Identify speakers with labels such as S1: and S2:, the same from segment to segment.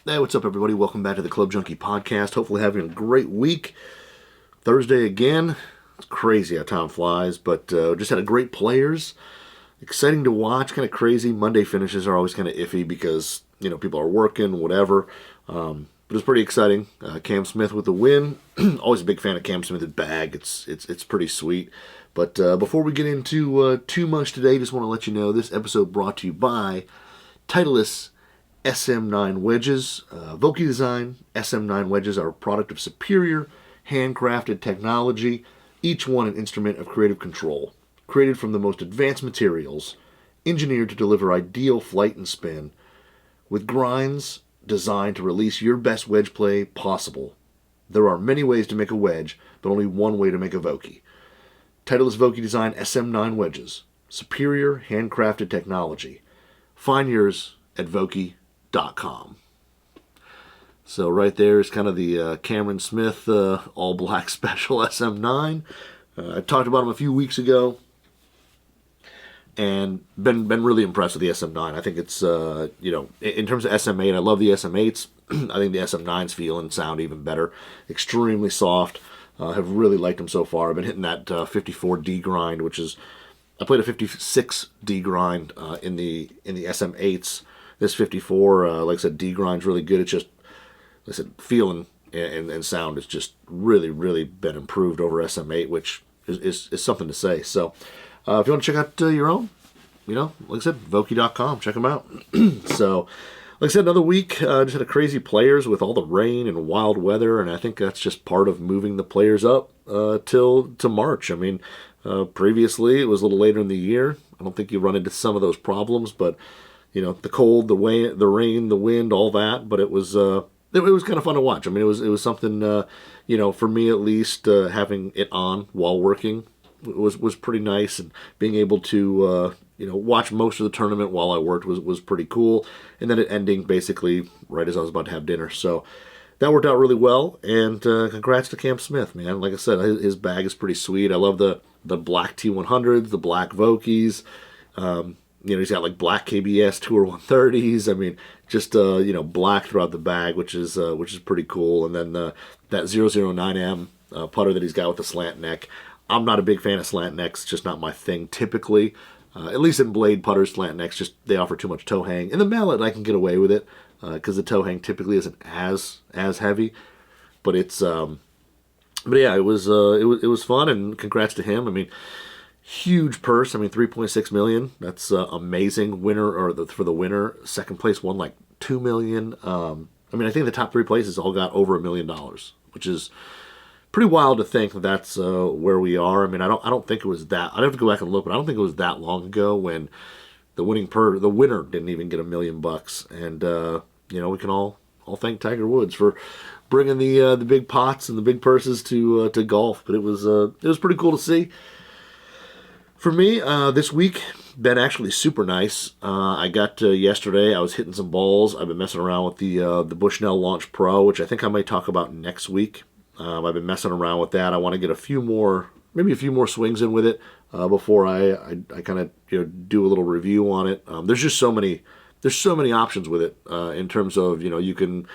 S1: Hey, what's up, everybody? Welcome back to the Club Junkie podcast. Hopefully having a great week. Thursday again. It's crazy how time flies, but just had a great players. Exciting to watch, kind of crazy. Monday finishes are always kind of iffy because, people are working, whatever. But it's pretty exciting. Cam Smith with the win. Always a big fan of Cam Smith's bag. It's pretty sweet. But before we get into too much today, just want to let you know this episode brought to you by Titleist SM9 wedges. Vokey design SM9 wedges are a product of superior handcrafted technology, each one an instrument of creative control. Created from the most advanced materials, engineered to deliver ideal flight and spin, with grinds designed to release your best wedge play possible. There are many ways to make a wedge, but only one way to make a Vokey. Titleist Vokey design SM9 wedges. Superior handcrafted technology. Find yours at vokeys.com. So right there is kind of the Cameron Smith all black special SM9. I talked about him a few weeks ago and been really impressed with the SM9. I think it's in terms of SM8, I love the SM8s. I think the SM9s feel and sound even better. Extremely soft. Have really liked them so far. I've been hitting that 54D grind, which is I played a 56D grind in the SM8s. This 54, like I said, D grind's really good. It's just, like I said, feeling and sound has just really, really been improved over SM8, which is something to say. So, if you want to check out your own, like I said, vokeys.com, check them out. So, like I said, another week, just had a crazy players with all the rain and wild weather, and I think that's just part of moving the players up to March. I mean, previously it was a little later in the year. I don't think you run into some of those problems, but the cold, the rain, the wind, all that. But it was kind of fun to watch. I mean, it was something, for me at least, having it on while working was pretty nice, and being able to watch most of the tournament while I worked was pretty cool. And then it ending basically right as I was about to have dinner. So that worked out really well. And congrats to Cam Smith, man. Like I said, his bag is pretty sweet. I love the black T100s, the black Vokeys. He's got like black KBS Tour 130s. I mean, just black throughout the bag, which is pretty cool. And then that 009M putter that he's got with the slant neck. I'm not a big fan of slant necks; it's just not my thing typically. At least in blade putters, slant necks they offer too much toe hang. In the mallet, I can get away with it because the toe hang typically isn't as heavy. But it's it was fun, and congrats to him. I mean, huge purse. I mean, $3.6 million. That's amazing. For the winner, second place won like $2 million. I think the top three places all got over $1 million, which is pretty wild to think that's where we are. I mean, I don't think it was that. I'd have to go back and look, but I don't think it was that long ago when the winner didn't even get $1 million. And we can all thank Tiger Woods for bringing the big pots and the big purses to golf. But it was pretty cool to see. For me, this week, been actually super nice. I got yesterday, I was hitting some balls. I've been messing around with the Bushnell Launch Pro, which I think I might talk about next week. I've been messing around with that. I want to get a few more swings in with it before I kind of do a little review on it. There's so many options with it in terms of you can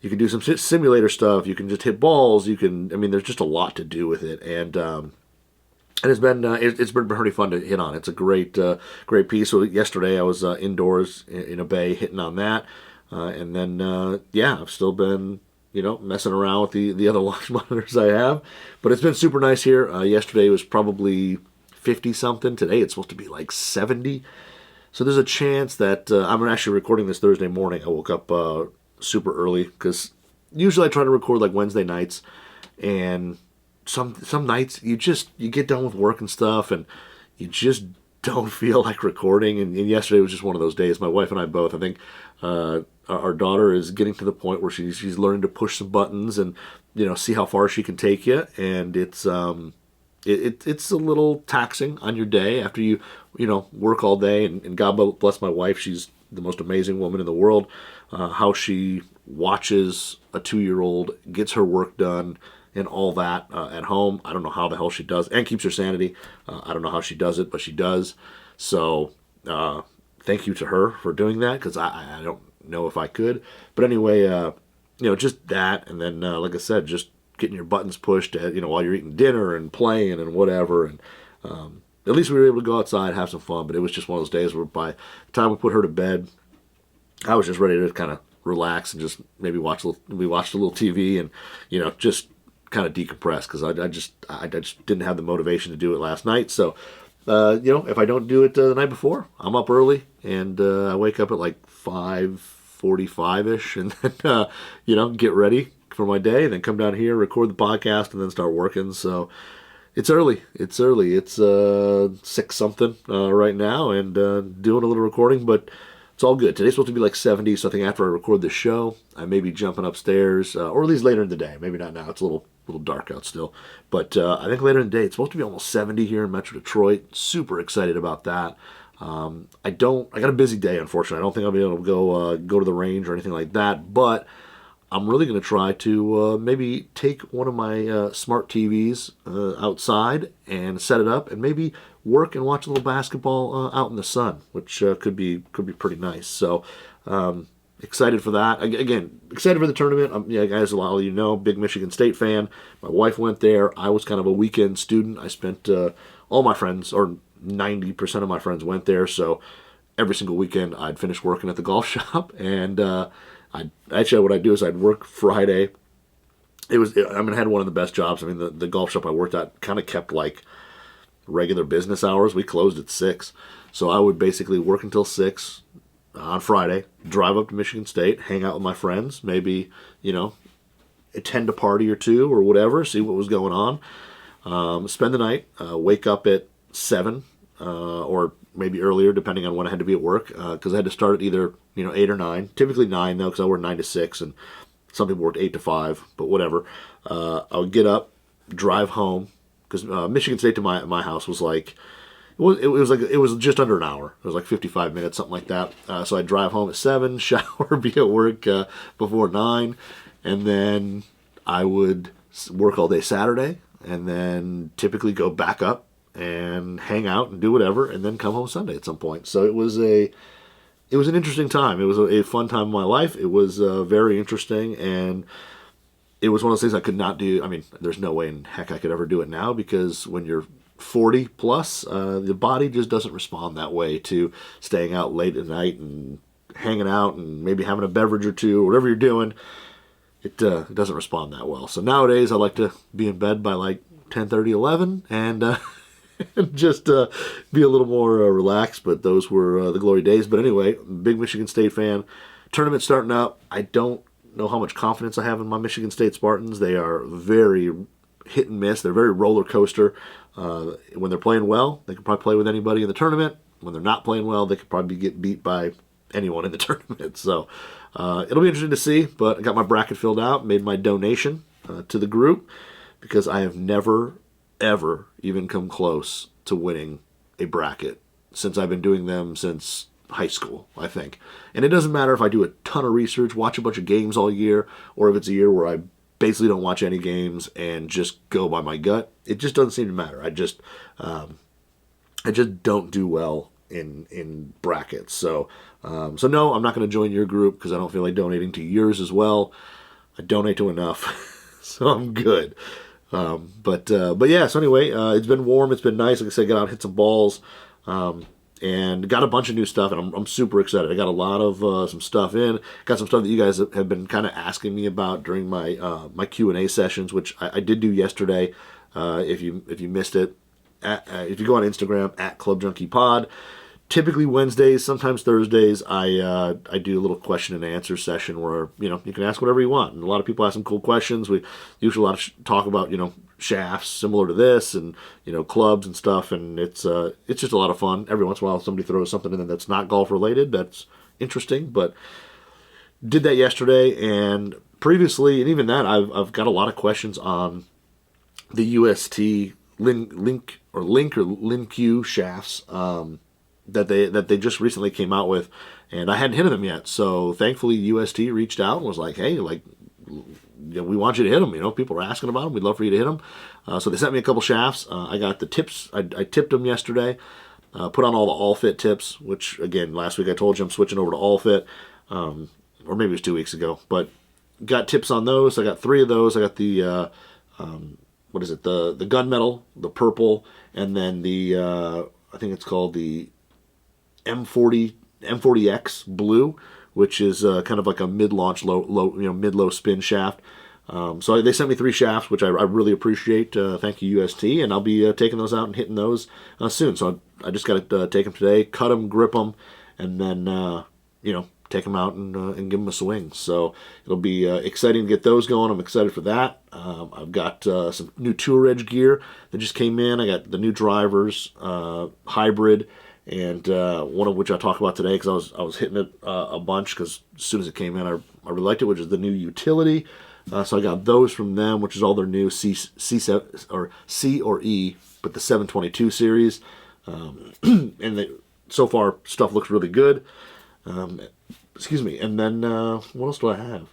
S1: do some simulator stuff. You can just hit balls. There's just a lot to do with it, and it's been pretty fun to hit on. It's a great piece. So yesterday I was indoors in a bay hitting on that, and then I've still been messing around with the other launch monitors I have. But it's been super nice here. Yesterday was probably 50 something. Today it's supposed to be like 70. So there's a chance that I'm actually recording this Thursday morning. I woke up super early because usually I try to record like Wednesday nights, and some nights you get done with work and stuff and you just don't feel like recording. And yesterday was just one of those days. My wife and I both, I think our daughter is getting to the point where she's learning to push some buttons and see how far she can take you. And it's it's a little taxing on your day after you work all day. And God bless my wife. She's the most amazing woman in the world. How she watches a 2-year-old, gets her work done, and all that at home. I don't know how the hell she does, and keeps her sanity. I don't know how she does it, but she does. So thank you to her for doing that, because I don't know if I could. But anyway, just that, and then like I said, just getting your buttons pushed at, while you're eating dinner and playing and whatever. And at least we were able to go outside, have some fun. But it was just one of those days where by the time we put her to bed, I was just ready to kind of relax and just maybe we watched a little TV and just kind of decompress, because I just didn't have the motivation to do it last night. So if I don't do it the night before, I'm up early and I wake up at like 5:45ish, and then get ready for my day, and then come down here, record the podcast, and then start working. So it's early. It's 6 something right now, and doing a little recording, but it's all good. Today's supposed to be like 70, so I think after I record this show, I may be jumping upstairs, or at least later in the day. Maybe not now. It's a little dark out still. But I think later in the day, it's supposed to be almost 70 here in Metro Detroit. Super excited about that. I got a busy day, unfortunately. I don't think I'll be able to go to the range or anything like that, but I'm really going to try to maybe take one of my smart TVs outside and set it up, and maybe work and watch a little basketball out in the sun, which could be pretty nice. So excited for that. Again, excited for the tournament. Guys, a lot of you know, big Michigan State fan. My wife went there. I was kind of a weekend student. I spent all my friends, or 90% of my friends, went there. So every single weekend I'd finish working at the golf shop, and what I'd do is I'd work Friday. I had one of the best jobs. I mean, the golf shop I worked at kind of kept like regular business hours. We closed at 6. So I would basically work until 6 on Friday, drive up to Michigan State, hang out with my friends, maybe, attend a party or two or whatever, see what was going on, spend the night, wake up at 7, or maybe earlier, depending on when I had to be at work, because I had to start at either 8 or 9. Typically 9 though, because I work 9 to 6, and some people worked 8 to 5. But whatever. I would get up, drive home, because Michigan State to my house was like it was just under an hour. It was like 55 minutes, something like that. So I'd drive home at 7, shower, be at work before 9, and then I would work all day Saturday, and then typically go back up and hang out and do whatever, and then come home Sunday at some point. So it was an interesting time. It was a fun time in my life. It was very interesting, and it was one of those things I could not do. I mean, there's no way in heck I could ever do it now, because when you're 40 plus, the body just doesn't respond that way to staying out late at night and hanging out and maybe having a beverage or two, or whatever you're doing. It doesn't respond that well. So nowadays I like to be in bed by like 10:30, 11, and just be a little more relaxed. But those were the glory days. But anyway, big Michigan State fan. Tournament starting up. I don't know how much confidence I have in my Michigan State Spartans. They are very hit and miss. They're very roller coaster. When they're playing well, they could probably play with anybody in the tournament. When they're not playing well, they could probably get beat by anyone in the tournament. So it'll be interesting to see. But I got my bracket filled out, made my donation to the group, because I have never, ever even come close to winning a bracket since I've been doing them since high school, I think. And it doesn't matter if I do a ton of research, watch a bunch of games all year, or if it's a year where I basically don't watch any games and just go by my gut. It just doesn't seem to matter. I just don't do well in brackets. So no, I'm not going to join your group, because I don't feel like donating to yours as well. I donate to enough, so I'm good. But yeah. So anyway, it's been warm. It's been nice. Like I said, got out, hit some balls. And got a bunch of new stuff, and I'm super excited. I got a lot of some stuff in. Got some stuff that you guys have been kind of asking me about during my my Q&A sessions, which I did do yesterday. If you missed it, if you go on Instagram at Club Junkie Pod, typically Wednesdays, sometimes Thursdays, I do a little question and answer session where you can ask whatever you want. And a lot of people ask some cool questions. We usually a lot of talk about shafts similar to this, and clubs and stuff, and it's just a lot of fun. Every once in a while somebody throws something in there that's not golf related that's interesting, but did that yesterday. And previously, and even that, I've got a lot of questions on the UST Link or LinQ shafts that they just recently came out with, and I hadn't hit them yet. So thankfully UST reached out and was like, hey, we want you to hit them. People are asking about them. We'd love for you to hit them. So they sent me a couple shafts. I got the tips. I tipped them yesterday. Put on all the All Fit tips, which again, last week I told you I'm switching over to All Fit. or maybe it was 2 weeks ago. But got tips on those. I got 3 of those. I got the what is it? The gunmetal, the purple, and then the I think it's called the M40X blue, which is kind of like a mid-launch, mid-low spin shaft. So they sent me 3 shafts, which I really appreciate. Thank you, UST, and I'll be taking those out and hitting those soon. So I just got to take them today, cut them, grip them, and then take them out and give them a swing. So it'll be exciting to get those going. I'm excited for that. I've got some new Tour Edge gear that just came in. I got the new drivers, hybrid, and one of which I'll talk about today because I was hitting it a bunch because as soon as it came in, I really liked it, which is the new utility. So I got those from them, which is all their new C7 or C or E, but the 722 series. And so far stuff looks really good. Excuse me. And then what else do I have?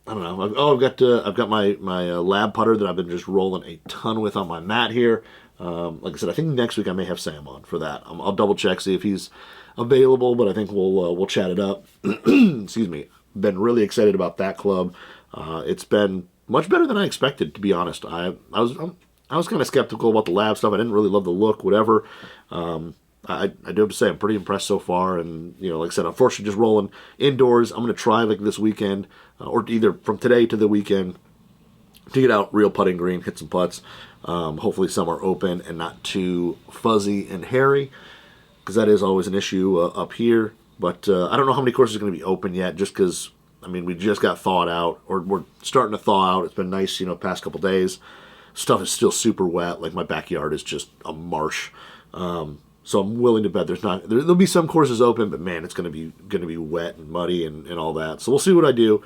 S1: I don't know. I've got my lab putter that I've been just rolling a ton with on my mat here. Like I said, I think next week I may have Sam on for that. I'll double check, see if he's available, but I think we'll chat it up. Excuse me. Been really excited about that club. It's been much better than I expected, to be honest. I was kind of skeptical about the lab stuff. I didn't really love the look, whatever. I do have to say I'm pretty impressed so far. And like I said, unfortunately, just rolling indoors. I'm going to try like this weekend, or either from today to the weekend, to get out real putting green, hit some putts. Hopefully some are open and not too fuzzy and hairy, because that is always an issue up here. But I don't know how many courses are going to be open yet, just because, we just got thawed out, or we're starting to thaw out. It's been nice, past couple days. Stuff is still super wet. Like my backyard is just a marsh. So I'm willing to bet there'll be some courses open, but man, it's going to be wet and muddy and all that. So we'll see what I do.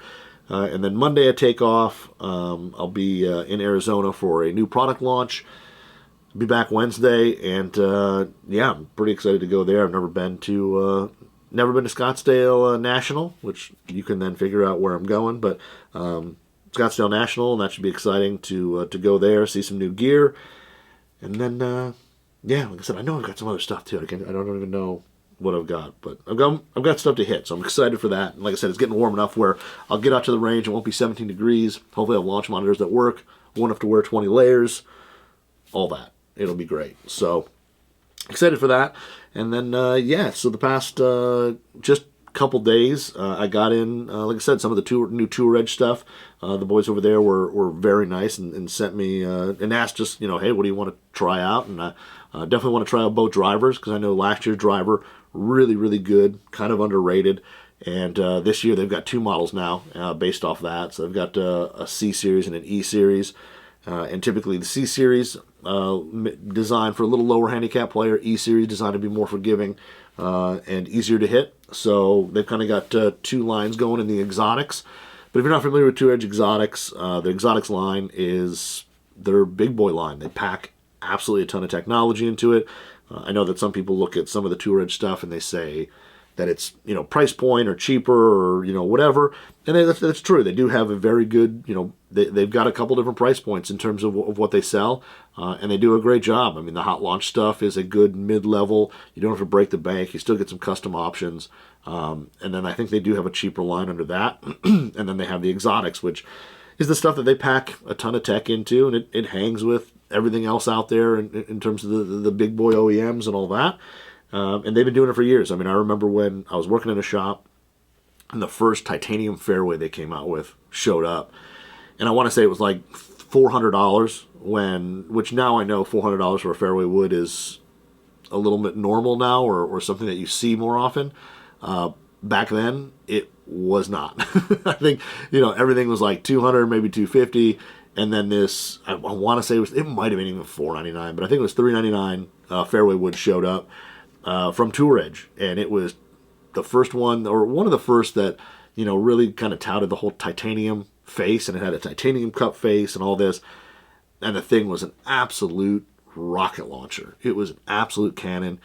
S1: And then Monday I take off. I'll be in Arizona for a new product launch. Be back Wednesday, and I'm pretty excited to go there. I've never been to Scottsdale National, which you can then figure out where I'm going. But Scottsdale National, and that should be exciting to go there, see some new gear, and then like I said, I know I've got some other stuff too. I don't even know what I've got, but I've got stuff to hit, so I'm excited for that. And like I said, it's getting warm enough where I'll get out to the range. It won't be 17 degrees. Hopefully, I'll have launch monitors that work. Won't have to wear 20 layers. All that. It'll be great. So excited for that. And then so the past just couple days, I got in, like I said, some of the new Tour Edge stuff. The boys over there were very nice and sent me and asked just, hey, what do you want to try out? And I definitely want to try out both drivers, because I know last year's driver, really, really good, kind of underrated. And this year they've got 2 models now based off that. So they've got a C series and an E series. And typically the C series designed for a little lower handicap player, E series designed to be more forgiving and easier to hit. So they've kind of got 2 lines going in the exotics. But if you're not familiar with Tour Edge exotics, the exotics line is their big boy line. They pack absolutely a ton of technology into it. I know that some people look at some of the Tour Edge stuff and they say that it's price point or cheaper or whatever, and that's true. They do have a very good they've got a couple different price points in terms of what they sell, and they do a great job. The hot launch stuff is a good mid-level. You don't have to break the bank. You still get some custom options, and then I think they do have a cheaper line under that. And then they have the exotics, which is the stuff that they pack a ton of tech into, and it hangs with everything else out there in terms of the big boy OEMs and all that. And they've been doing it for years. I remember when I was working in a shop and the first titanium fairway they came out with showed up. And I want to say it was like $400, which now I know $400 for a fairway wood is a little bit normal now, or something that you see more often. Back then, it was not. I think, everything was like $200, maybe $250. And then this, I want to say it might have been even $499, but I think it was $399 fairway wood showed up. From Tour Edge, and it was the first one, or one of the first that really kind of touted the whole titanium face, and it had a titanium cup face and all this, and the thing was an absolute rocket launcher. It was an absolute cannon.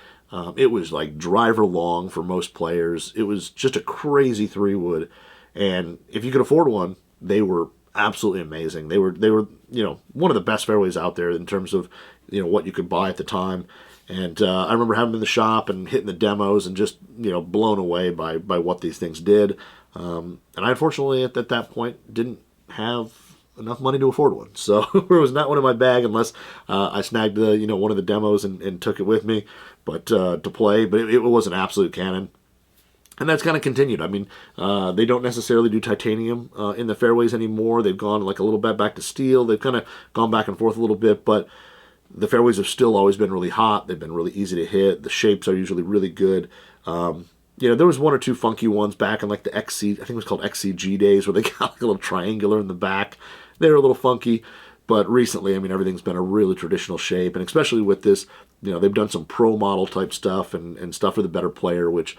S1: It was like driver long for most players. It was just a crazy 3-wood, and if you could afford one, they were absolutely amazing. They were one of the best fairways out there in terms of what you could buy at the time. And I remember having them in the shop and hitting the demos and just, blown away by what these things did. And I unfortunately at that point didn't have enough money to afford one, so it was not one in my bag unless I snagged one of the demos and took it with me, but to play. But it was an absolute cannon. And that's kind of continued. I mean, they don't necessarily do titanium in the fairways anymore. They've gone like a little bit back to steel. They've kind of gone back and forth a little bit, but the fairways have still always been really hot. They've been really easy to hit. The shapes are usually really good. There was one or two funky ones back in like the XC, I think it was called XCG days, where they got like a little triangular in the back. They were a little funky, but recently, I mean, everything's been a really traditional shape, and especially with this, they've done some pro model type stuff and stuff for the better player, which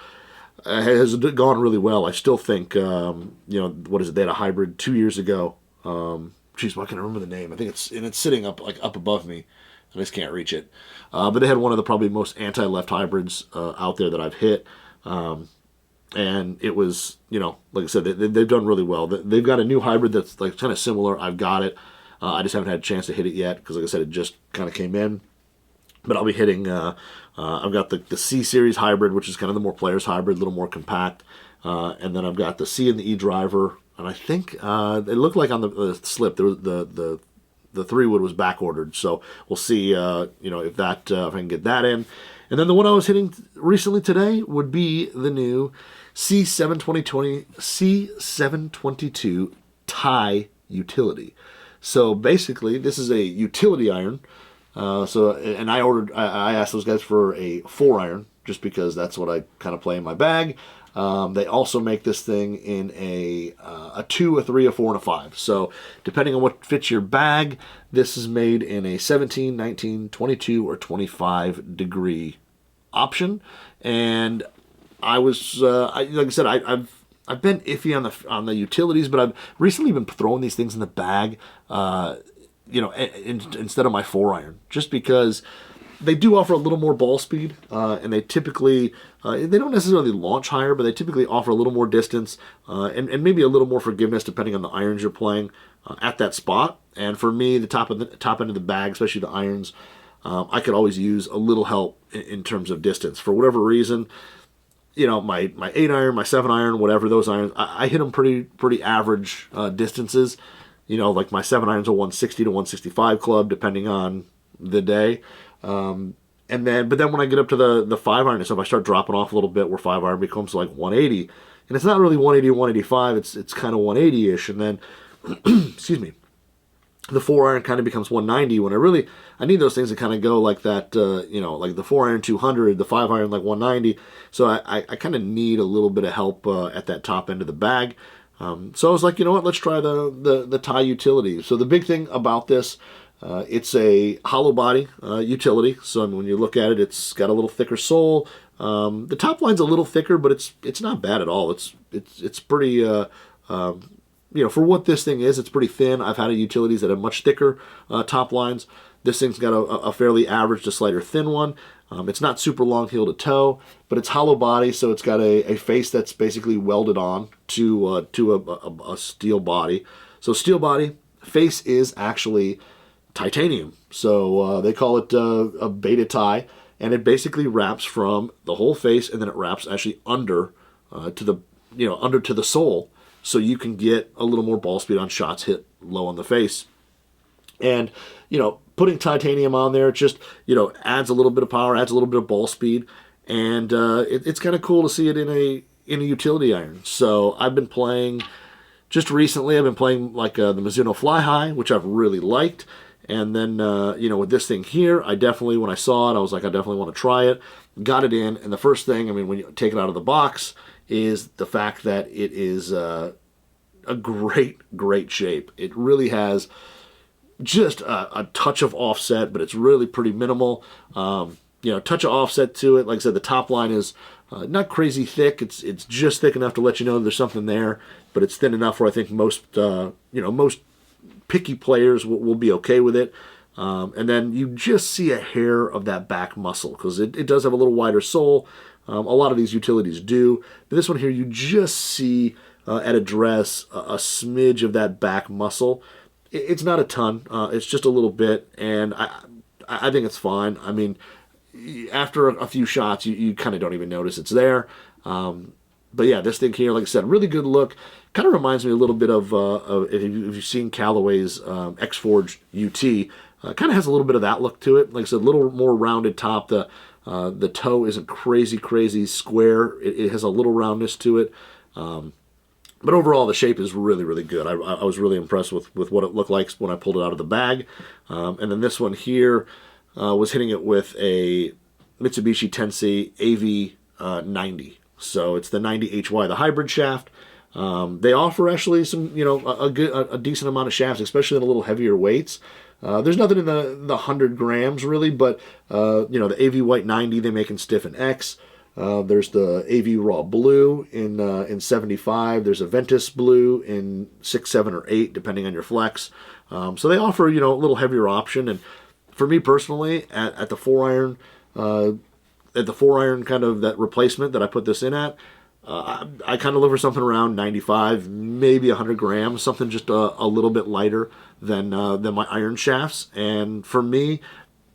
S1: has gone really well. I still think, what is it? They had a hybrid 2 years ago. Geez, I can't remember the name. I think it's sitting up above me. I just can't reach it. But they had one of the probably most anti-left hybrids out there that I've hit. And it was, like I said, they've done really well. They've got a new hybrid that's like kind of similar. I've got it. I just haven't had a chance to hit it yet because, like I said, it just kind of came in. But I'll be hitting, I've got the C series hybrid, which is kind of the more players hybrid, a little more compact. And then I've got the C and the E driver. And I think it looked like on the slip, there was the 3-wood was back ordered. So we'll see, if I can get that in. And then the one I was hitting recently today would be the new C722 tie utility. So basically, this is a utility iron. I asked those guys for a 4-iron just because that's what I kind of play in my bag. They also make this thing in a 2, a 3, a 4, and a 5. So depending on what fits your bag, this is made in a 17, 19, 22, or 25 degree option. And I was, like I said, I've been iffy on the utilities, but I've recently been throwing these things in the bag, instead of my 4-iron, just because they do offer a little more ball speed, and they typically, they don't necessarily launch higher, but they typically offer a little more distance, and maybe a little more forgiveness depending on the irons you're playing at that spot. And for me, the top end of the bag, especially the irons, I could always use a little help in terms of distance. For whatever reason, my 8-iron, my 7-iron, whatever, those irons, I hit them pretty average distances. Like my 7-iron's a 160 to 165 club, depending on the day. But then when I get up to the 5-iron and stuff, I start dropping off a little bit where 5-iron becomes like 180. And it's not really 180 or 185, it's kind of 180-ish. And then, excuse me, the 4-iron kind of becomes 190 when I need those things to kind of go like that, like the 4-iron 200, the 5-iron like 190. So I kind of need a little bit of help at that top end of the bag. So I was like, let's try the tie utility. So the big thing about this, it's a hollow body utility. So when you look at it, it's got a little thicker sole. The top line's a little thicker, but it's not bad at all. It's pretty, for what this thing is, it's pretty thin. I've had utilities that have much thicker top lines. This thing's got a fairly average to slighter thin one. It's not super long heel to toe, but it's hollow body, so it's got a face that's basically welded on to a steel body. So steel body, face is actually titanium. So they call it a beta tie, and it basically wraps from the whole face, and then it wraps actually under to the sole, so you can get a little more ball speed on shots hit low on the face. And putting titanium on there just adds a little bit of power, adds a little bit of ball speed, and it's kind of cool to see it in a utility iron. So I've been playing just recently. I've been playing like the Mizuno Fly High, which I've really liked. And then with this thing here, I definitely, when I saw it, I was like, I definitely want to try it. Got it in, and the first thing, when you take it out of the box, is the fact that it is a great shape. It really has just a touch of offset, but it's really pretty minimal. Touch of offset to it. Like I said, the top line is not crazy thick. It's just thick enough to let you know there's something there, but it's thin enough where I think most picky players will be okay with it. And then you just see a hair of that back muscle because it does have a little wider sole. A lot of these utilities do. But this one here, you just see at address a smidge of that back muscle. It's not a ton. It's just a little bit, and I think it's fine. After a few shots, you kind of don't even notice it's there. But yeah, this thing here, like I said, really good look. Kind of reminds me a little bit of if you've seen Callaway's X-Forged UT. Kind of has a little bit of that look to it. Like I said, a little more rounded top. The toe isn't crazy square. It has a little roundness to it. But overall, the shape is really good. I was really impressed with what it looked like when I pulled it out of the bag. And then this one here was hitting it with a Mitsubishi Tensei AV90. So it's the 90HY, the hybrid shaft. They offer actually some, a decent amount of shafts, especially in a little heavier weights. There's nothing in the 100 grams really, but the AV White 90 they make in stiff and X. There's the AV Raw Blue in 75. There's a Ventus Blue in 6, 7, or 8, depending on your flex. So they offer a little heavier option. And for me personally, at the 4-iron. At the 4-iron kind of that replacement that I put this in at, I kind of look for something around 95, maybe 100 grams, something just a little bit lighter than my iron shafts. And for me,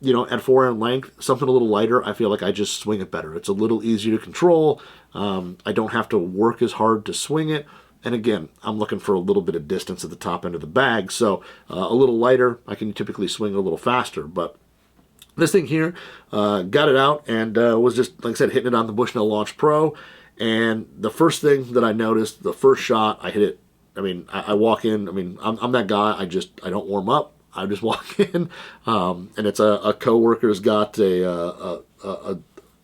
S1: at 4-iron length, something a little lighter, I feel like I just swing it better. It's a little easier to control. I don't have to work as hard to swing it. And again, I'm looking for a little bit of distance at the top end of the bag. So a little lighter, I can typically swing a little faster. But this thing here, got it out and was just, like I said, hitting it on the Bushnell Launch Pro. And the first thing that I noticed, the first shot, I hit it. I mean, I walk in. I mean, I'm that guy. I don't warm up. I just walk in. And it's a coworker's got a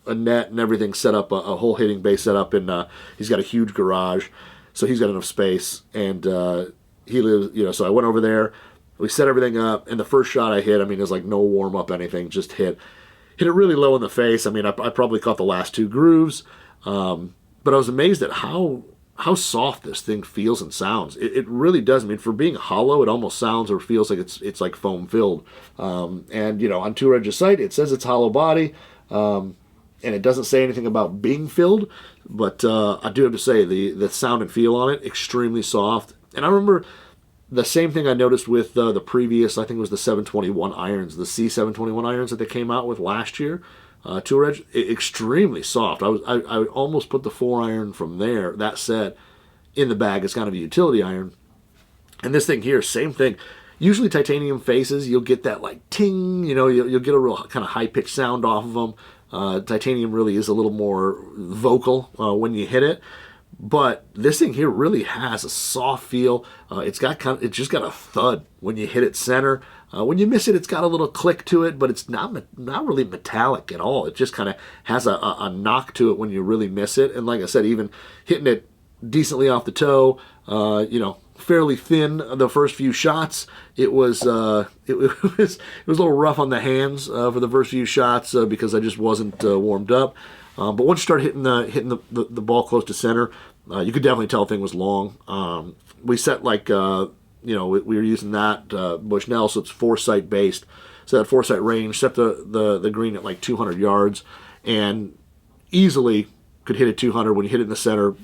S1: net and everything set up, a whole hitting bay set up. And he's got a huge garage, so he's got enough space. And he lives, so I went over there. We set everything up, and the first shot I hit, I mean, it was like no warm-up, anything, just hit it really low in the face. I mean, I probably caught the last 2 grooves, but I was amazed at how soft this thing feels and sounds. It really does. I mean, for being hollow, it almost sounds or feels like it's like foam-filled. And, on Tour Edge's site, it says it's hollow body, and it doesn't say anything about being filled, but I do have to say the sound and feel on it, extremely soft. And I remember the same thing I noticed with the previous, I think it was the 721 irons, the C721 irons that they came out with last year. Tour Edge, extremely soft. I almost put the 4-iron from there, that set, in the bag as kind of a utility iron. And this thing here, same thing. Usually titanium faces, you'll get that like ting, you'll get a real kind of high-pitched sound off of them. Titanium really is a little more vocal when you hit it. But this thing here really has a soft feel. It's just got a thud when you hit it center. When you miss it, it's got a little click to it, but it's not really metallic at all. It just kind of has a knock to it when you really miss it. And like I said, even hitting it decently off the toe, fairly thin the first few shots. It was a little rough on the hands for the first few shots because I just wasn't warmed up. But once you start hitting the ball close to center, you could definitely tell the thing was long. We set like we were using that Bushnell, so it's foresight based. So that foresight range set the green at like 200 yards, and easily could hit it 200 when you hit it in the center.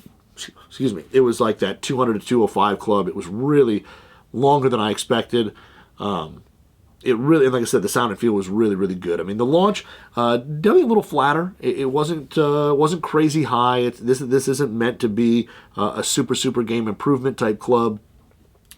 S1: Excuse me. It was like that 200 to 205 club. It was really longer than I expected. It really, and like I said, the sound and feel was really good. I mean, the launch definitely a little flatter. It wasn't crazy high. This isn't meant to be a super game improvement type club.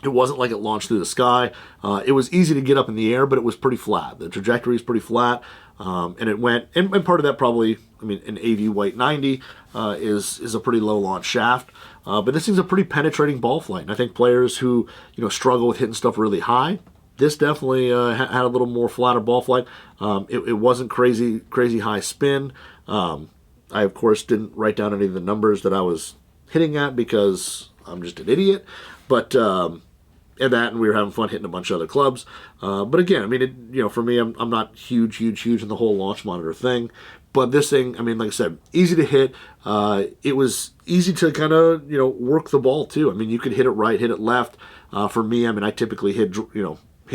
S1: It wasn't like it launched through the sky. It was easy to get up in the air, but it was pretty flat. The trajectory is pretty flat, and it went. And part of that probably, I mean, an AV White 90 is a pretty low launch shaft, but this thing's a pretty penetrating ball flight. And I think players who struggle with hitting stuff really high, this definitely had a little more flatter ball flight. It wasn't crazy high spin. I of course didn't write down any of the numbers that I was hitting at because I'm just an idiot, but. And we were having fun hitting a bunch of other clubs. But again, I mean, for me, I'm not huge in the whole launch monitor thing. But this thing, I mean, like I said, easy to hit. It was easy to kind of, work the ball too. I mean, you could hit it right, hit it left. For me, I mean, I typically hit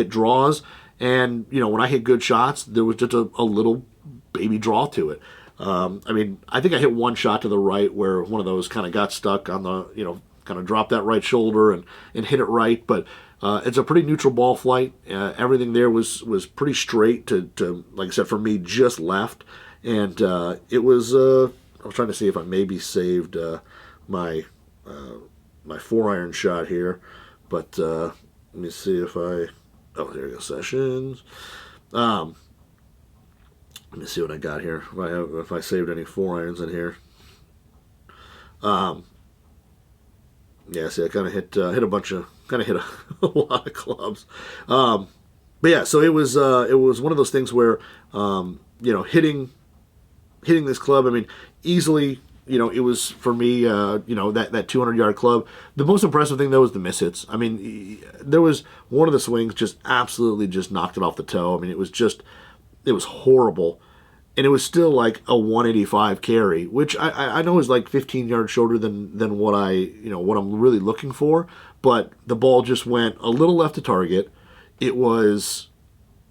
S1: draws. And, when I hit good shots, there was just a little baby draw to it. I mean, I think I hit one shot to the right where one of those kind of got stuck on the, kind of dropped that right shoulder and hit it right, but it's a pretty neutral ball flight. Everything there was pretty straight to like I said, for me, just left, and it was. I was trying to see if I maybe saved. my my 4-iron shot here, but let me see if I. Oh, here we go. Sessions. Let me see what I got here. If I saved any 4-irons in here. Yeah, see, I kind of hit a a lot of clubs. But yeah, so it was one of those things where hitting this club. I mean, easily. It was for me. That 200-yard club. The most impressive thing though was the miss hits. I mean, there was one of the swings just absolutely just knocked it off the toe. I mean, it was horrible. And it was still like a 185 carry, which I know is like 15 yards shorter than what what I'm really looking for. But the ball just went a little left to target. It was,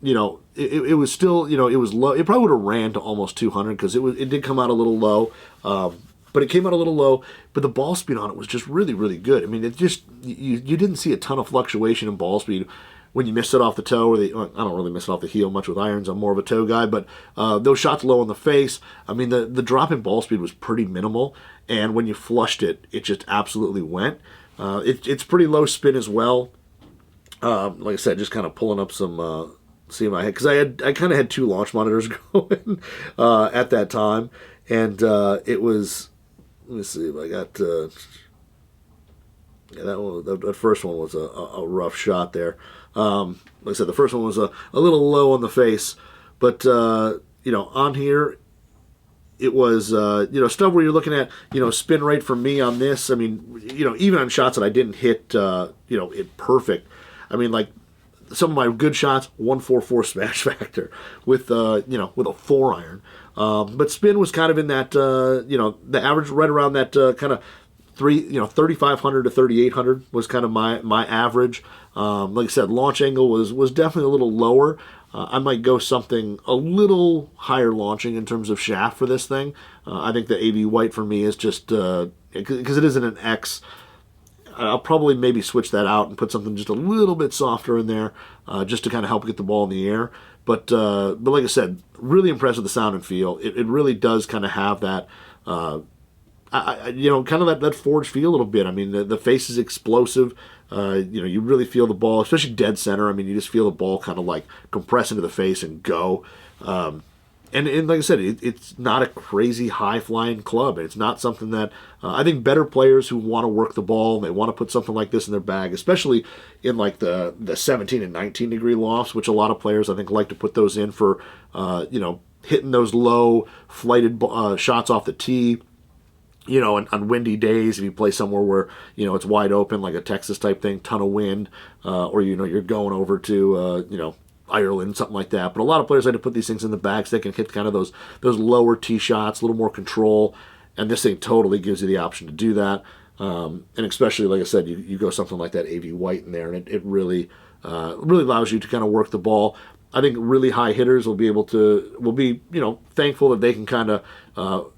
S1: it was still, it was low. It probably would have ran to almost 200 because it did come out a little low. But it came out a little low. But the ball speed on it was just really, really good. I mean, it just you didn't see a ton of fluctuation in ball speed. When you miss it off the toe, I don't really miss it off the heel much with irons. I'm more of a toe guy, but those shots low in the face, I mean, the drop in ball speed was pretty minimal, and when you flushed it, it just absolutely went. It's pretty low spin as well. Like I said, just kind of pulling up some see in my head, because I kind of had 2 launch monitors going at that time, and it was. Let me see if I got. That first one was a rough shot there. Like I said, the first one was a little low on the face, but on here it was stuff where you're looking at spin rate for me on this. I mean, even on shots that I didn't hit it perfect. I mean, like some of my good shots, 144 smash factor with with a 4-iron. But spin was kind of in that the average right around that kind of 3,500 to 3,800 was kind of my average. Like I said, launch angle was definitely a little lower. I might go something a little higher launching in terms of shaft for this thing. I think the AV white for me is just because it isn't an X. I'll probably maybe switch that out and put something just a little bit softer in there, just to kind of help get the ball in the air. But like I said, really impressed with the sound and feel. It really does kind of have that. Kind of that forged feel a little bit. I mean, the face is explosive. You really feel the ball, especially dead center. I mean, you just feel the ball kind of like compress into the face and go. And like I said, it's not a crazy high-flying club. It's not something that I think better players who want to work the ball, and they want to put something like this in their bag, especially in like the 17 and 19 degree lofts, which a lot of players I think like to put those in for, hitting those low flighted shots off the tee. On windy days, if you play somewhere where, it's wide open, like a Texas type thing, ton of wind, or, you're going over to, Ireland, something like that. But a lot of players like to put these things in the bags. They can hit kind of those lower tee shots, a little more control, and this thing totally gives you the option to do that. And especially, like I said, you go something like that AV white in there, and it really allows you to kind of work the ball. I think really high hitters will be thankful that they can kind of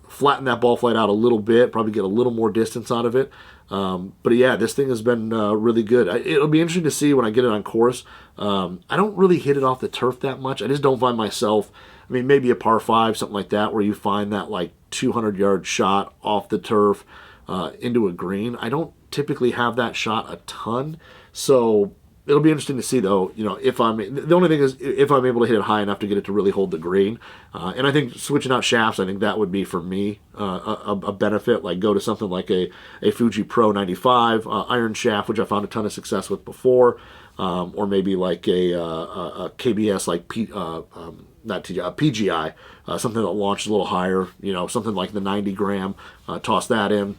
S1: flatten that ball flight out a little bit, probably get a little more distance out of it. But yeah, this thing has been really good. It'll be interesting to see when I get it on course. I don't really hit it off the turf that much. I just don't find myself, I mean, maybe a par 5, something like that, where you find that like 200-yard shot off the turf into a green. I don't typically have that shot a ton. So it'll be interesting to see, though, if the only thing is if I'm able to hit it high enough to get it to really hold the green. And I think switching out shafts, I think that would be, for me, a benefit. Like go to something like a Fuji Pro 95 iron shaft, which I found a ton of success with before. Or maybe like a KBS, like PGI, something that launched a little higher, something like the 90 gram, toss that in.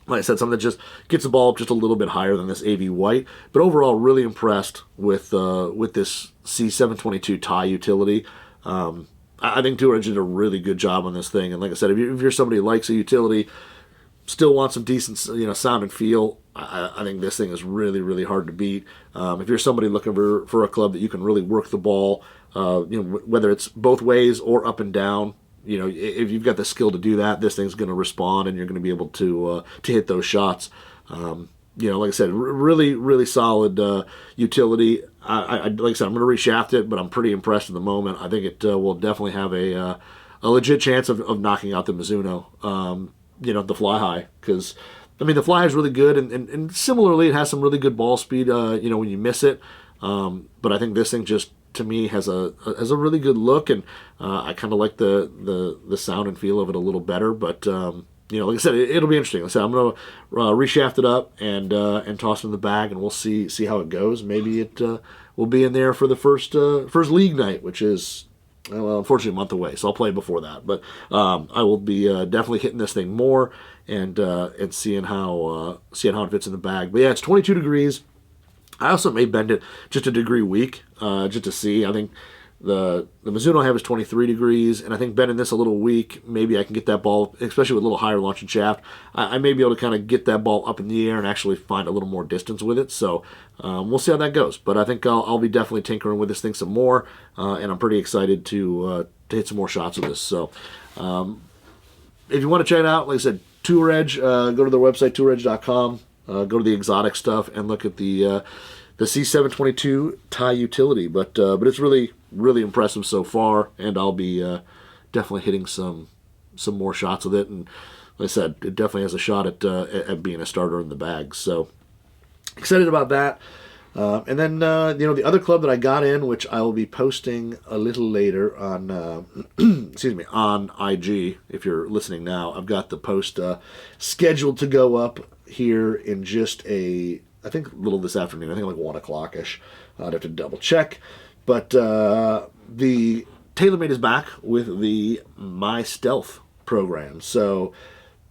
S1: Like I said, something that just gets the ball just a little bit higher than this AV white. But overall, really impressed with this C722 tie utility. I think Tour did a really good job on this thing. And like I said, if you're somebody who likes a utility, still wants some decent sound and feel, I think this thing is really, really hard to beat. If you're somebody looking for a club that you can really work the ball, whether it's both ways or up and down, if you've got the skill to do that, this thing's going to respond, and you're going to be able to hit those shots. Like I said, really, really solid utility. Like I said, I'm going to reshaft it, but I'm pretty impressed at the moment. I think it will definitely have a legit chance of knocking out the Mizuno, the fly high, because I mean, the fly is really good, and similarly, it has some really good ball speed, when you miss it. But I think this thing just, to me, has a really good look, and I kind of like the sound and feel of it a little better. But like I said, it'll be interesting. Like I said, I'm gonna reshaft it up and toss it in the bag, and we'll see how it goes. Maybe it will be in there for the first league night, which is, well, unfortunately, a month away. So I'll play before that. But I will be definitely hitting this thing more and seeing how it fits in the bag. But yeah, it's 22 degrees. I also may bend it just a degree weak, just to see. I think the Mizuno I have is 23 degrees, and I think bending this a little weak, maybe I can get that ball, especially with a little higher launching shaft, I may be able to kind of get that ball up in the air and actually find a little more distance with it. So we'll see how that goes. But I think I'll be definitely tinkering with this thing some more, and I'm pretty excited to hit some more shots with this. So if you want to check it out, like I said, Tour Edge, go to their website, touredge.com. Go to the exotic stuff and look at the C722 tie utility. But it's really, really impressive so far, and I'll be definitely hitting some more shots with it. And like I said, it definitely has a shot at being a starter in the bag. So excited about that. And then the other club that I got in, which I will be posting a little later on on IG. If you're listening now, I've got the post scheduled to go up here in just I think a little this afternoon. I think like 1 o'clock-ish. I'd have to double check. But the TaylorMade is back with the My Stealth program. So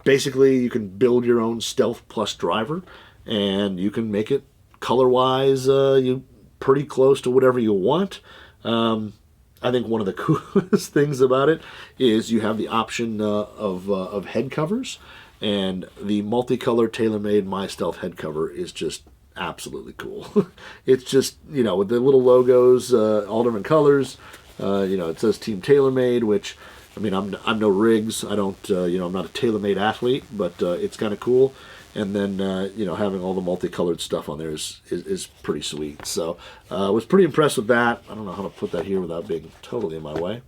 S1: basically you can build your own Stealth Plus driver, and you can make it color-wise you pretty close to whatever you want. I think one of the coolest things about it is you have the option of head covers. And the multicolored TaylorMade My Stealth head cover is just absolutely cool. It's just, with the little logos, all different colors. It says Team TaylorMade, which, I mean, I'm no rigs. I don't, I'm not a TaylorMade athlete, but it's kind of cool. And then, having all the multicolored stuff on there is pretty sweet. So I was pretty impressed with that. I don't know how to put that here without being totally in my way.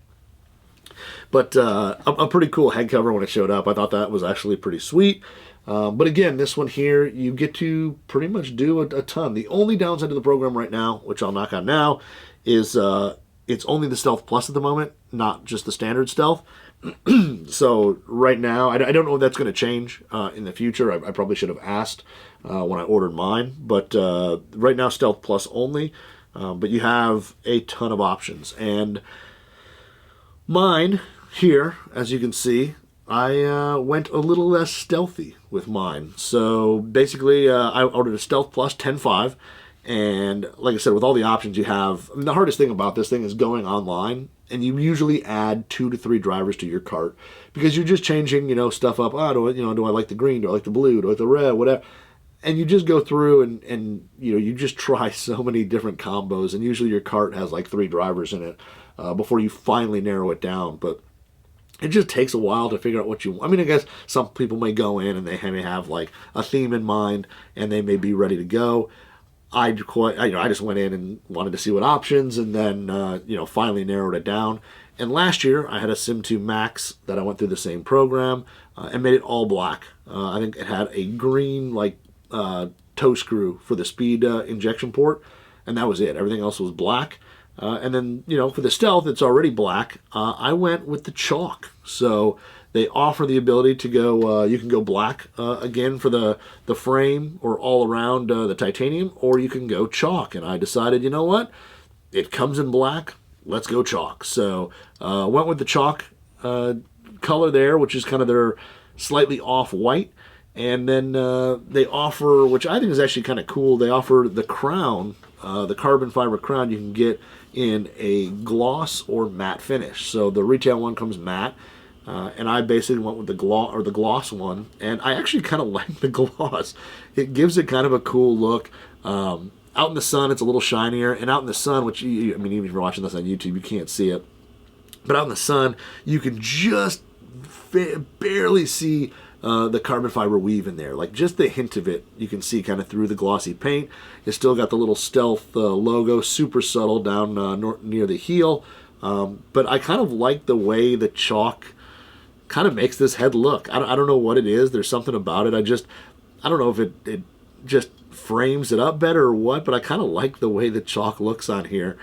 S1: But a pretty cool head cover when it showed up. I thought that was actually pretty sweet. But again, this one here, you get to pretty much do a ton. The only downside to the program right now, which I'll knock on now, is it's only the Stealth Plus at the moment, not just the standard Stealth. So right now, I don't know if that's going to change in the future. I probably should have asked when I ordered mine. But right now, Stealth Plus only. But you have a ton of options. And mine here, as you can see, I went a little less stealthy with mine. So basically, I ordered a Stealth Plus 10.5, and like I said, with all the options you have, I mean, the hardest thing about this thing is going online, and you usually add 2 to 3 drivers to your cart because you're just changing, stuff up. Do I like the green? Do I like the blue? Do I like the red? Whatever. And you just go through and you just try so many different combos, and usually your cart has like 3 drivers in it before you finally narrow it down. But it just takes a while to figure out what you want. I mean, I guess some people may go in and they may have like a theme in mind, and they may be ready to go. I just went in and wanted to see what options, and then finally narrowed it down. And last year I had a Sim2 Max that I went through the same program and made it all black. I think it had a green toe screw for the speed injection port, and that was it. Everything else was black. And then, for the Stealth, it's already black. I went with the chalk. So they offer the ability to go, you can go black again for the frame or all around the titanium, or you can go chalk. And I decided, you know what? It comes in black. Let's go chalk. So went with the chalk color there, which is kind of their slightly off-white. And then they offer, which I think is actually kind of cool, they offer the crown, the carbon fiber crown you can get in a gloss or matte finish. So the retail one comes matte, and I basically went with the gloss one, and I actually kind of like the gloss. It gives it kind of a cool look. Out in the sun, it's a little shinier, and out in the sun, which, even if you're watching this on YouTube, you can't see it, but out in the sun, you can just barely see the carbon fiber weave in there. Like just the hint of it, you can see kind of through the glossy paint. It's still got the little Stealth logo, super subtle down near the heel. But I kind of like the way the chalk kind of makes this head look. I don't know what it is. There's something about it. I don't know if it just frames it up better or what, but I kind of like the way the chalk looks on here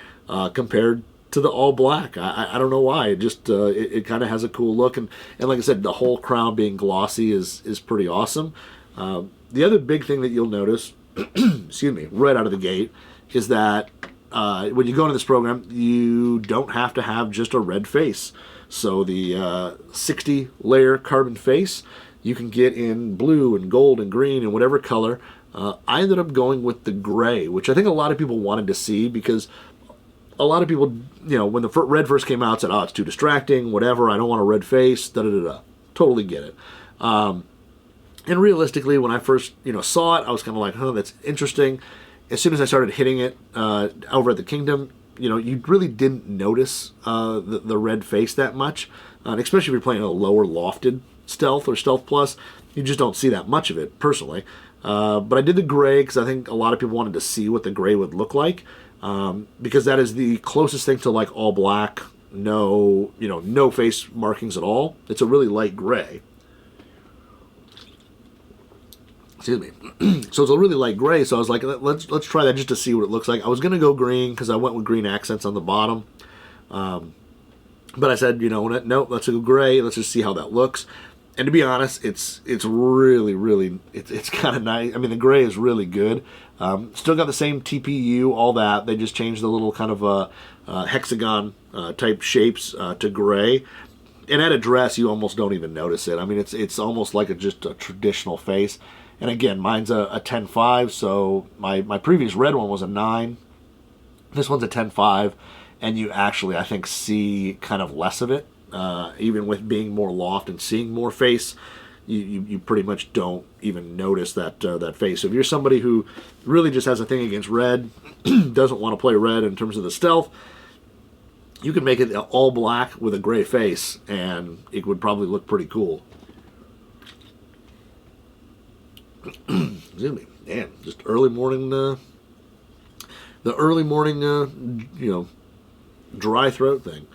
S1: compared to the all black. I don't know why. It just it kind of has a cool look, and like I said, the whole crown being glossy is pretty awesome. The other big thing that you'll notice, excuse me, right out of the gate, is that when you go into this program, you don't have to have just a red face. So the 60 layer carbon face, you can get in blue and gold and green and whatever color. I ended up going with the gray, which I think a lot of people wanted to see, because a lot of people, when the red first came out, said, oh, it's too distracting, whatever, I don't want a red face, da-da-da-da. Totally get it. And realistically, when I first, saw it, I was kind of like, huh, that's interesting. As soon as I started hitting it over at the Kingdom, you really didn't notice the red face that much. And especially if you're playing a lower lofted Stealth or Stealth Plus, you just don't see that much of it, personally. But I did the gray because I think a lot of people wanted to see what the gray would look like, because that is the closest thing to like all black, no face markings at all. It's a really light gray. Excuse me. So it's a really light gray, so I was like, let's try that just to see what it looks like. I was going to go green because I went with green accents on the bottom. But I said, no, let's go gray. Let's just see how that looks. And to be honest, it's really, really, it's kind of nice. I mean, the gray is really good. Still got the same TPU, all that. They just changed the little kind of hexagon type shapes to gray. And at a dress, you almost don't even notice it. I mean, it's almost like just a traditional face. And again, mine's a 10.5, so my previous red one was a 9. This one's a 10.5, and you actually, I think, see kind of less of it. Even with being more loft and seeing more face, you pretty much don't even notice that face. So if you're somebody who really just has a thing against red, doesn't want to play red in terms of the stealth, you can make it all black with a gray face, and it would probably look pretty cool. Excuse me. Man, just early morning, the early morning, dry throat thing.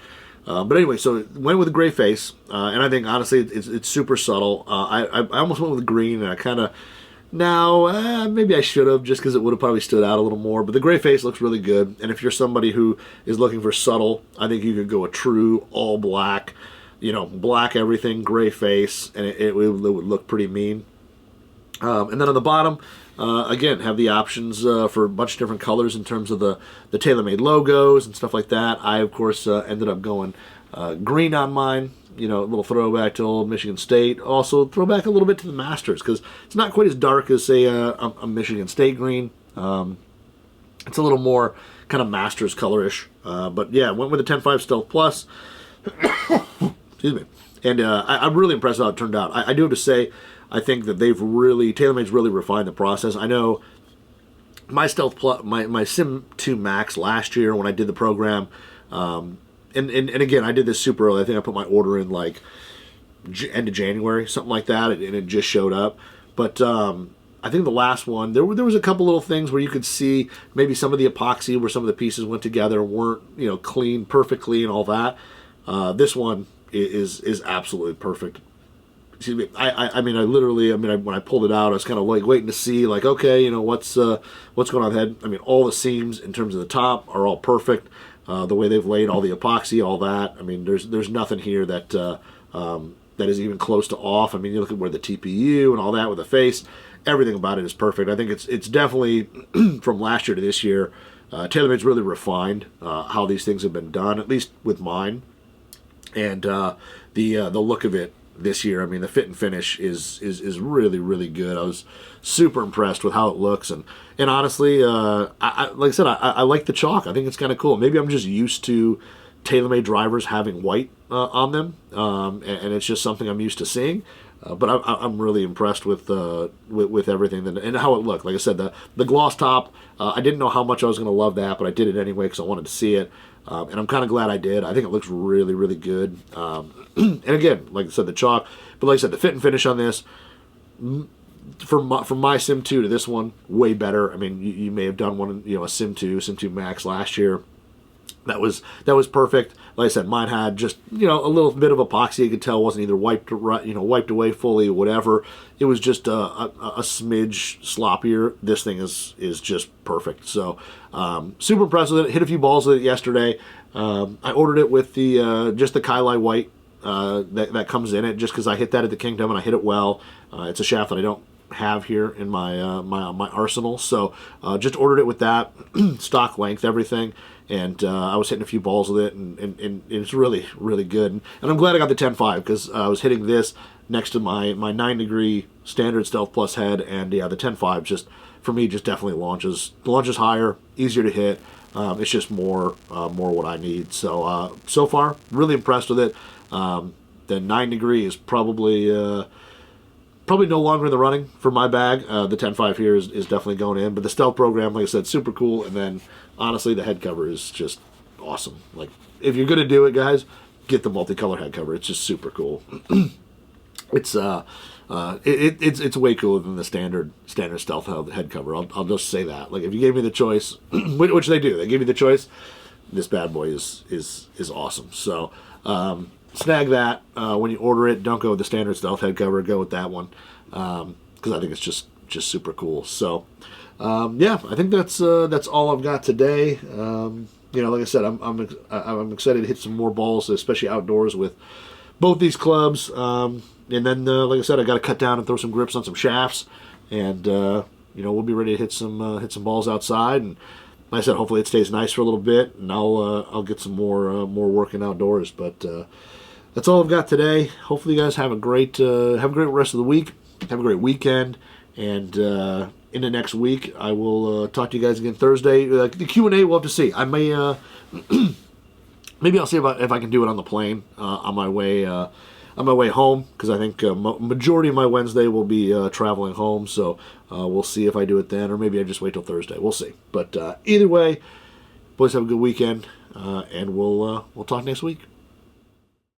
S1: But anyway, so it went with a gray face, and I think honestly it's super subtle. I almost went with green, and I kind of maybe I should have, just because it would have probably stood out a little more. But the gray face looks really good, and if you're somebody who is looking for subtle, I think you could go a true all black, black everything, gray face, and it would look pretty mean. And then on the bottom, again, have the options for a bunch of different colors in terms of the TaylorMade logos and stuff like that. I, of course, ended up going green on mine, a little throwback to old Michigan State. Also, throwback a little bit to the Masters, because it's not quite as dark as, say, a Michigan State green. It's a little more kind of Masters colorish. But, yeah, went with a 10.5 Stealth Plus. Excuse me. And I'm really impressed with how it turned out. I do have to say, I think that TaylorMade's really refined the process. I know my Stealth Plus, my Sim 2 Max last year when I did the program, and again, I did this super early. I think I put my order in like end of January, something like that, and it just showed up. But I think the last one, there was a couple little things where you could see maybe some of the epoxy where some of the pieces went together weren't clean perfectly and all that. This one is absolutely perfect. Excuse me. I mean, when I pulled it out, I was kind of like waiting to see, like, okay, what's going on the head. I mean, all the seams in terms of the top are all perfect. The way they've laid all the epoxy, all that. I mean, there's nothing here that that is even close to off. I mean, you look at where the TPU and all that with the face. Everything about it is perfect. I think it's definitely from last year to this year. TaylorMade's really refined how these things have been done, at least with mine, and the look of it. This year, I mean, the fit and finish is really, really good. I was super impressed with how it looks, and honestly, like I said, I like the chalk. I think it's kind of cool. Maybe I'm just used to TaylorMade drivers having white on them, and it's just something I'm used to seeing. But I'm really impressed with everything and how it looked. Like I said, the gloss top, I didn't know how much I was going to love that, but I did it anyway because I wanted to see it. And I'm kind of glad I did. I think it looks really, really good. And again, like I said, the chalk. But like I said, the fit and finish on this, from my Sim 2 to this one, way better. I mean, you may have done one, a Sim 2 Max last year. That was perfect. Like I said, mine had just a little bit of epoxy. You could tell it wasn't either wiped away fully or whatever. It was just a smidge sloppier. This thing is just perfect. So super impressed with it. Hit a few balls with it yesterday. I ordered it with the just the Kylie white that comes in it, just because I hit that at the Kingdom and I hit it well. It's a shaft that I don't have here in my my arsenal, so just ordered it with that stock length, everything. And I was hitting a few balls with it, and it's really, really good. And I'm glad I got the 10.5 because I was hitting this next to my 9-degree standard Stealth Plus head, and yeah, the 10.5 just, for me, just definitely launches higher, easier to hit. It's just more what I need. So so far, really impressed with it. The 9-degree is probably no longer in the running for my bag. The 10.5 here is definitely going in, but the Stealth program, like I said, super cool. And then honestly, the head cover is just awesome. Like, if you're gonna do it, guys, get the multicolor head cover. It's just super cool. It's it's way cooler than the standard Stealth head cover. I'll just say that. Like, if you gave me the choice, which they do, they give you the choice. This bad boy is awesome. So snag that when you order it. Don't go with the standard Stealth head cover. Go with that one because I think it's just super cool. So yeah, I think that's all I've got today. Like I said, I'm excited to hit some more balls, especially outdoors with both these clubs. And then, like I said, I got to cut down and throw some grips on some shafts, and we'll be ready to hit some balls outside. And like I said, hopefully it stays nice for a little bit, and I'll get some more working outdoors. But that's all I've got today. Hopefully you guys have a great rest of the week. Have a great weekend, and into next week I will talk to you guys again Thursday. The Q&A, we'll have to see. I may maybe I'll see if I can do it on the plane on my way home, because I think majority of my Wednesday will be traveling home. So we'll see if I do it then, or maybe I just wait till Thursday. We'll see. But either way, boys, have a good weekend, and we'll talk next week.